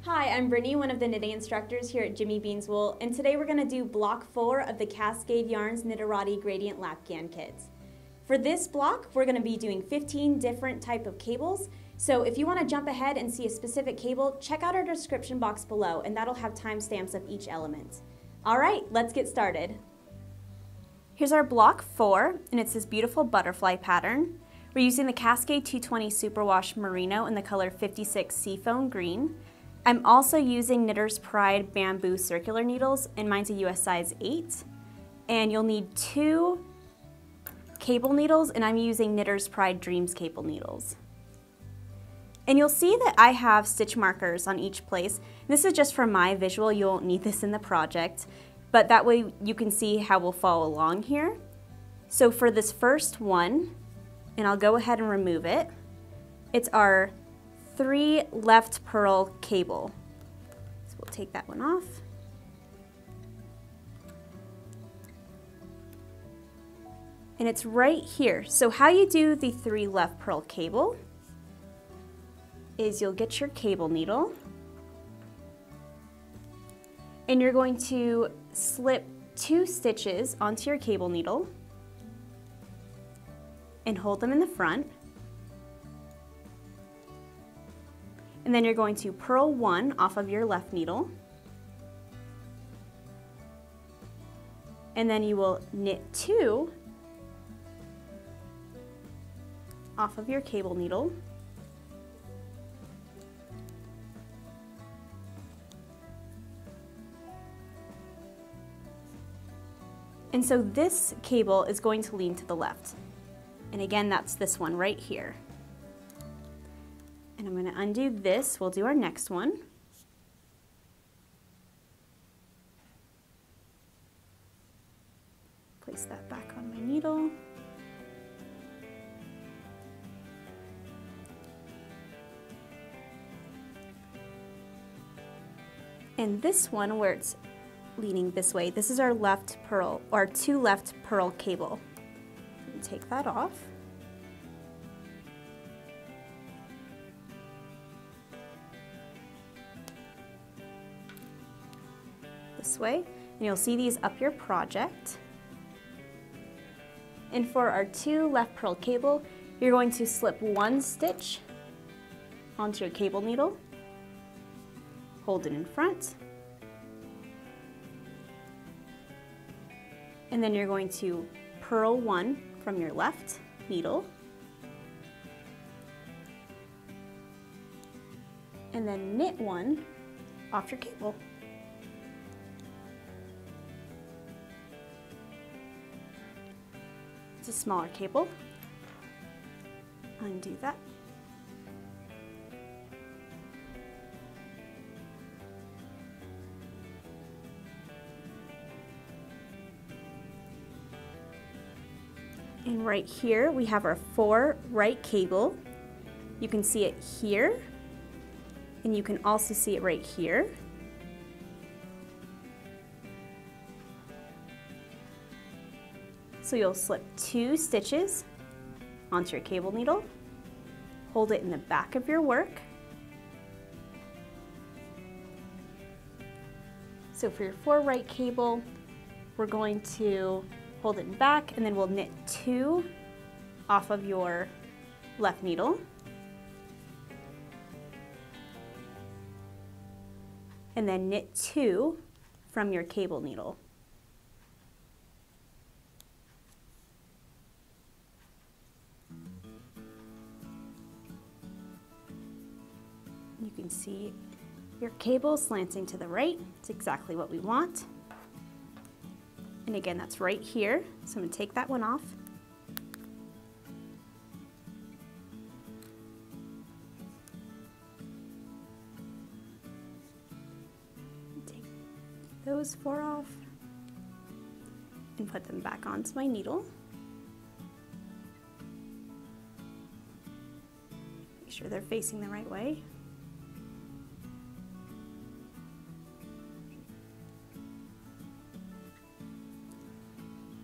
Hi, I'm Brittany, one of the knitting instructors here at Jimmy Beans Wool, and today we're going to do block 4 of the Cascade Yarns Knitterati Gradient Lapghan kits. For this block, we're going to be doing 15 different type of cables, so if you want to jump ahead and see a specific cable, check out our description box below, and that'll have timestamps of each element. Alright, let's get started. Here's our block 4, and it's this beautiful butterfly pattern. We're using the Cascade 220 Superwash Merino in the color 56 Seafoam Green. I'm also using Knitter's Pride bamboo circular needles, and mine's a US size 8. And you'll need 2 cable needles, and I'm using Knitter's Pride Dreams cable needles. And you'll see that I have stitch markers on each place. This is just for my visual, you won't need this in the project, but that way you can see how we'll follow along here. So for this first one, and I'll go ahead and remove it, it's our 3 left purl cable. So we'll take that one off. And it's right here. So how you do the 3 left purl cable is you'll get your cable needle and you're going to slip 2 stitches onto your cable needle and hold them in the front. And then you're going to purl 1 off of your left needle. And then you will knit 2 off of your cable needle. And so this cable is going to lean to the left. And again, that's this one right here. And I'm going to undo this. We'll do our next one. Place that back on my needle. And this one, where it's leaning this way, this is our left purl, or 2 left purl cable. Take that off. This way, and you'll see these up your project. And for our 2 left purl cable, you're going to slip 1 stitch onto your cable needle, hold it in front, and then you're going to purl 1 from your left needle, and then knit 1 off your cable. It's a smaller cable. Undo that. And right here we have our 4 right cable. You can see it here, and you can also see it right here. So you'll slip 2 stitches onto your cable needle, hold it in the back of your work. So for your 4 right cable, we're going to hold it in back, and then we'll knit 2 off of your left needle. And then knit 2 from your cable needle. You can see your cable slanting to the right. It's exactly what we want. And again, that's right here. So I'm going to take that one off. Take those 4 off and put them back onto my needle. Make sure they're facing the right way.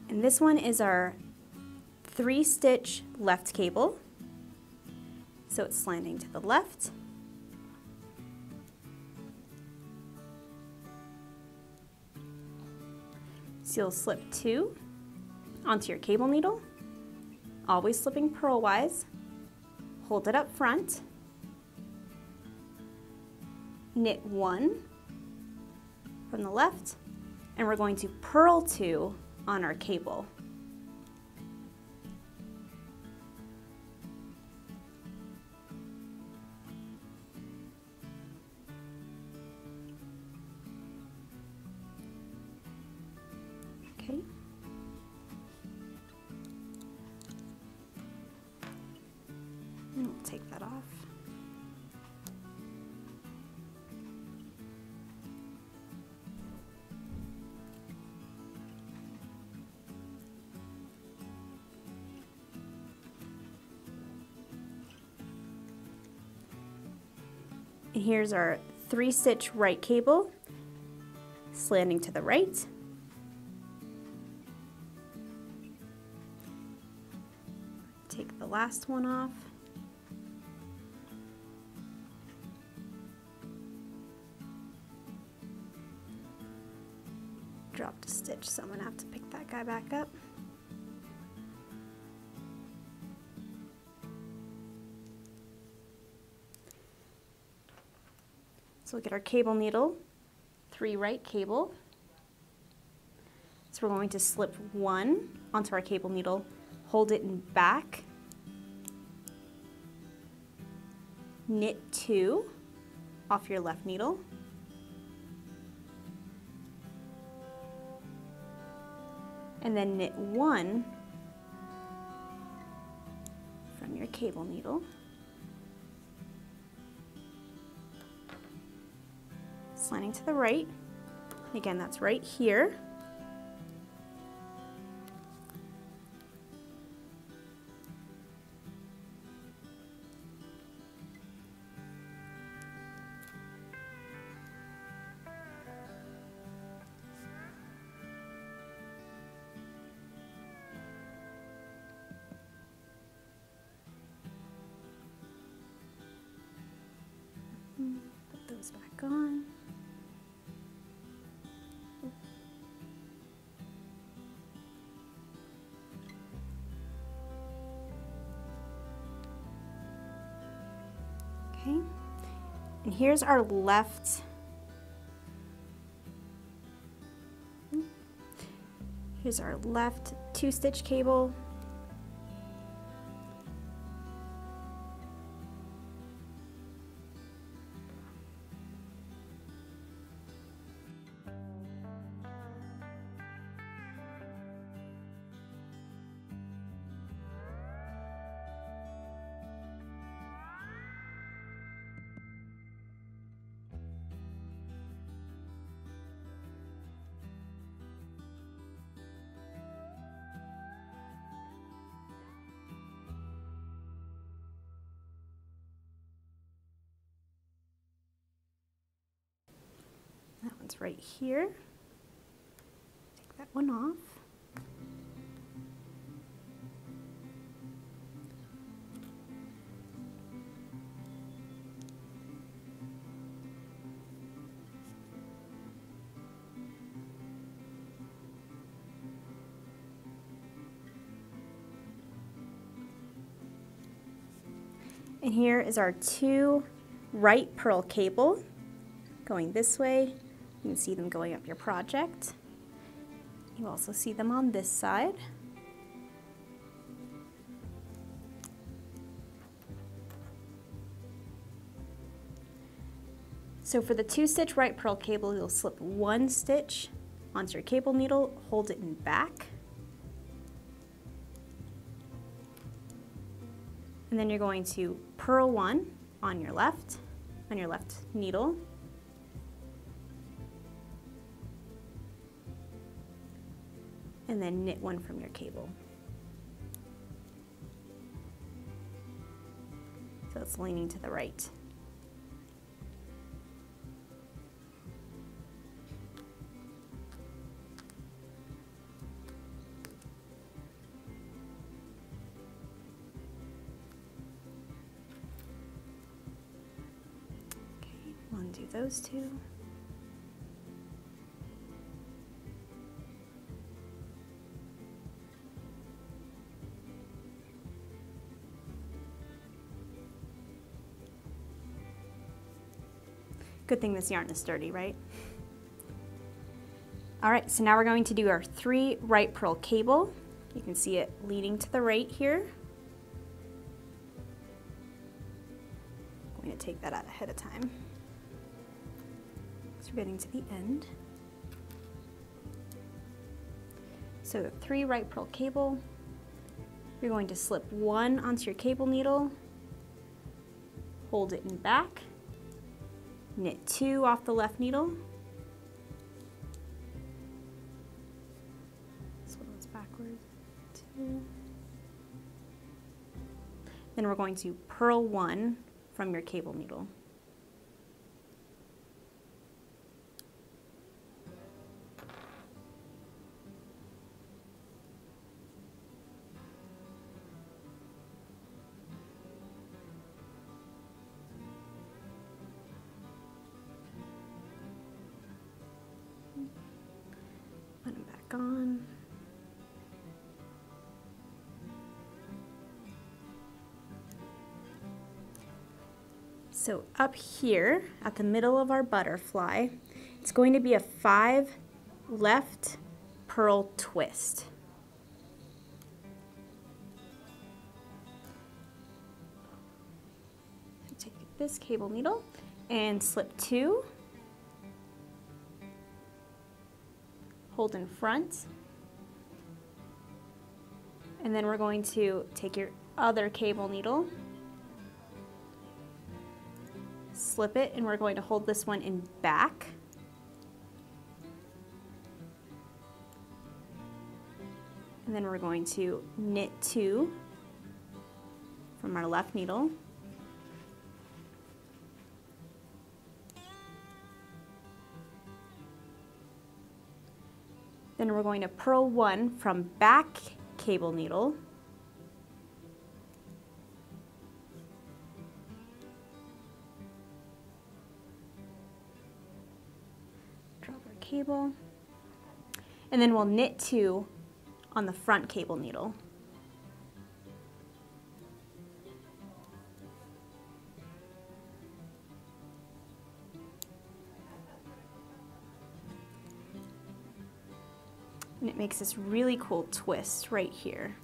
And this one is our 3-stitch left cable. So it's slanting to the left. So you'll slip 2 onto your cable needle, always slipping purlwise, hold it up front, knit 1 from the left, and we're going to purl 2 on our cable. Okay. And we'll take that off. And here's our 3-stitch right cable, slanting to the right. Take the last one off. Dropped a stitch, so I'm going to have to pick that guy back up. So we'll get our cable needle, 3 right cable. So we're going to slip 1 onto our cable needle, hold it in back, knit 2 off your left needle, and then knit 1 from your cable needle. Slanting to the right. Again, that's right here. Put those back on. Okay, and here's our left. Here's our left 2-stitch cable. That one's right here. Take that one off. And here is our 2 right purl cable going this way. You can see them going up your project. You also see them on this side. So for the 2-stitch right purl cable, you'll slip 1 stitch onto your cable needle, hold it in back, and then you're going to purl 1 on your left needle, and then knit 1 from your cable. So it's leaning to the right. Okay, undo those 2. Good thing this yarn is sturdy, right? All right, so now we're going to do our 3 right purl cable. You can see it leading to the right here. I'm going to take that out ahead of time. So we're getting to the end. So the 3 right purl cable, you're going to slip 1 onto your cable needle, hold it in back, knit 2 off the left needle, this one was backwards, 2, then we're going to purl 1 from your cable needle. Put them back on. So up here at the middle of our butterfly, it's going to be a 5 left purl twist. So take this cable needle and slip 2. Hold in front, and then we're going to take your other cable needle, slip it, and we're going to hold this one in back, and then we're going to knit 2 from our left needle, then we're going to purl 1 from back cable needle, drop our cable, and then we'll knit 2 on the front cable needle. And it makes this really cool twist right here.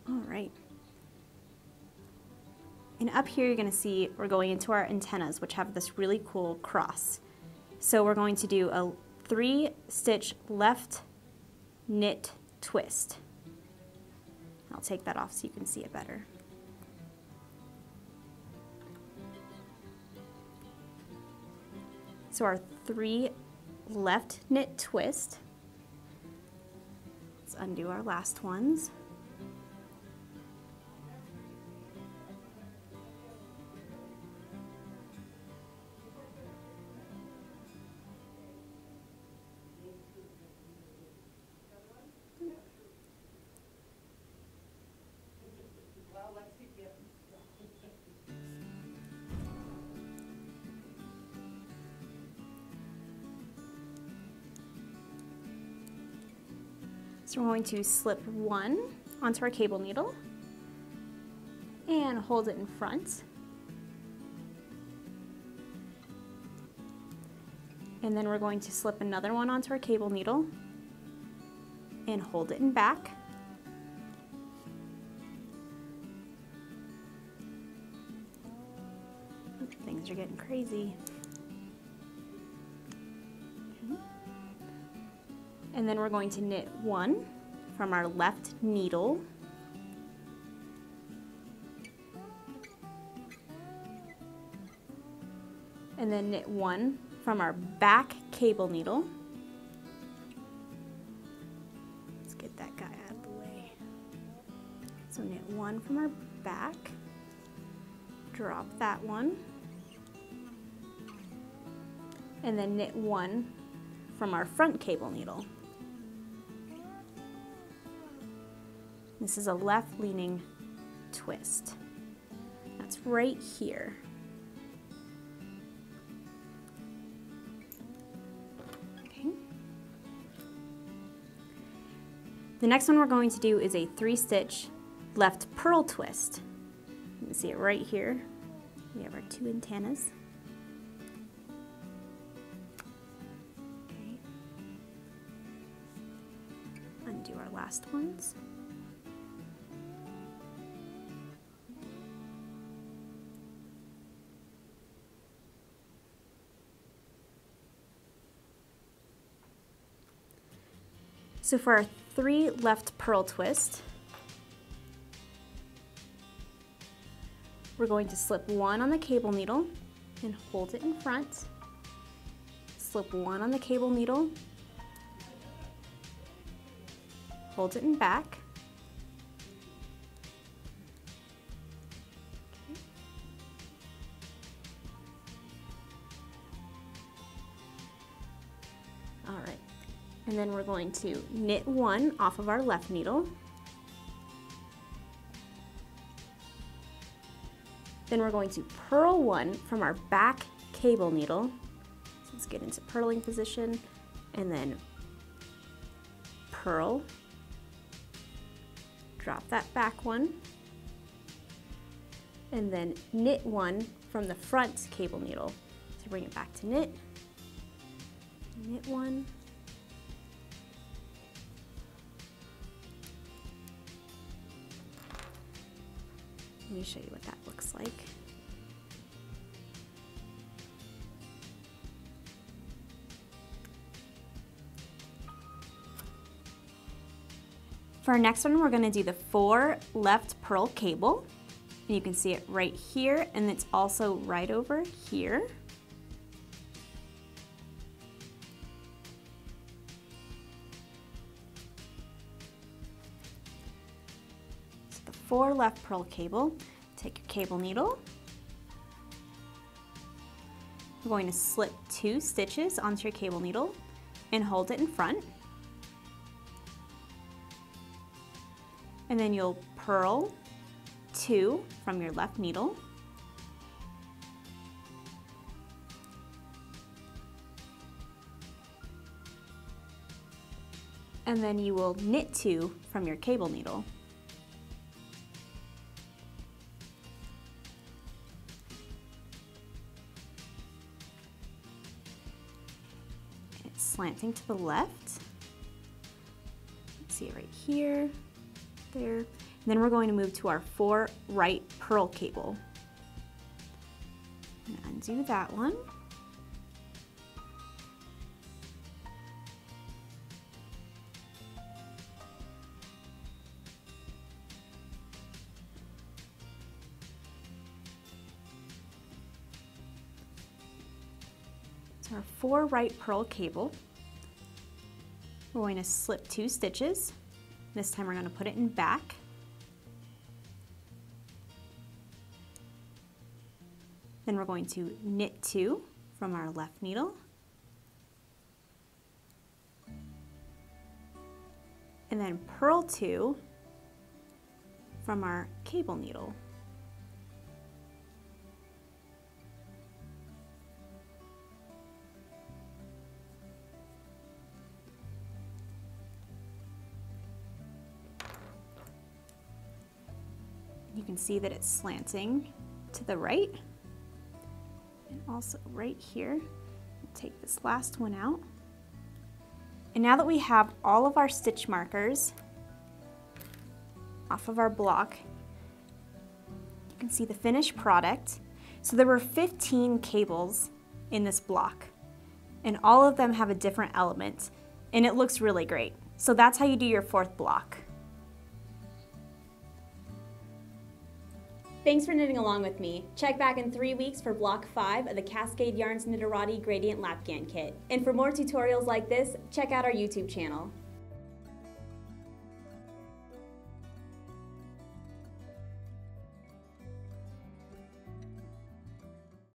All right. And up here you're going to see we're going into our antennas, which have this really cool cross. So we're going to do a 3-stitch left knit twist. I'll take that off so you can see it better. So our 3 left knit twist. Let's undo our last ones. So we're going to slip 1 onto our cable needle and hold it in front. And then we're going to slip another one onto our cable needle and hold it in back. Things are getting crazy. And then we're going to knit 1 from our left needle, and then knit 1 from our back cable needle. Let's get that guy out of the way. So knit 1 from our back, drop that one, and then knit 1 from our front cable needle. This is a left leaning twist. That's right here. Okay. The next one we're going to do is a 3-stitch left purl twist. You can see it right here. We have our 2 antennas. Okay. Undo our last ones. So for our 3 left purl twist, we're going to slip 1 on the cable needle and hold it in front. Slip 1 on the cable needle, hold it in back. All right. And then we're going to knit 1 off of our left needle. Then we're going to purl 1 from our back cable needle. So let's get into purling position and then purl. Drop that back one. And then knit 1 from the front cable needle. So bring it back to knit. Knit 1. Let me show you what that looks like. For our next one, we're going to do the 4 left purl cable. And you can see it right here, and it's also right over here. So the 4 left purl cable, take your cable needle. We're going to slip 2 stitches onto your cable needle and hold it in front. And then you'll purl 2 from your left needle. And then you will knit 2 from your cable needle. And it's slanting to the left. See it right here. There. And then we're going to move to our 4 right purl cable. And undo that one. So our 4 right purl cable. We're going to slip 2 stitches. This time we're going to put it in back. Then we're going to knit 2 from our left needle. And then purl 2 from our cable needle. You can see that it's slanting to the right, and also right here. Take this last one out. And now that we have all of our stitch markers off of our block, you can see the finished product. So there were 15 cables in this block, and all of them have a different element, and it looks really great. So that's how you do your 4th block. Thanks for knitting along with me. Check back in 3 weeks for block 5 of the Cascade Yarns Knitterati Gradient Lapghan Kit. And for more tutorials like this, check out our YouTube channel.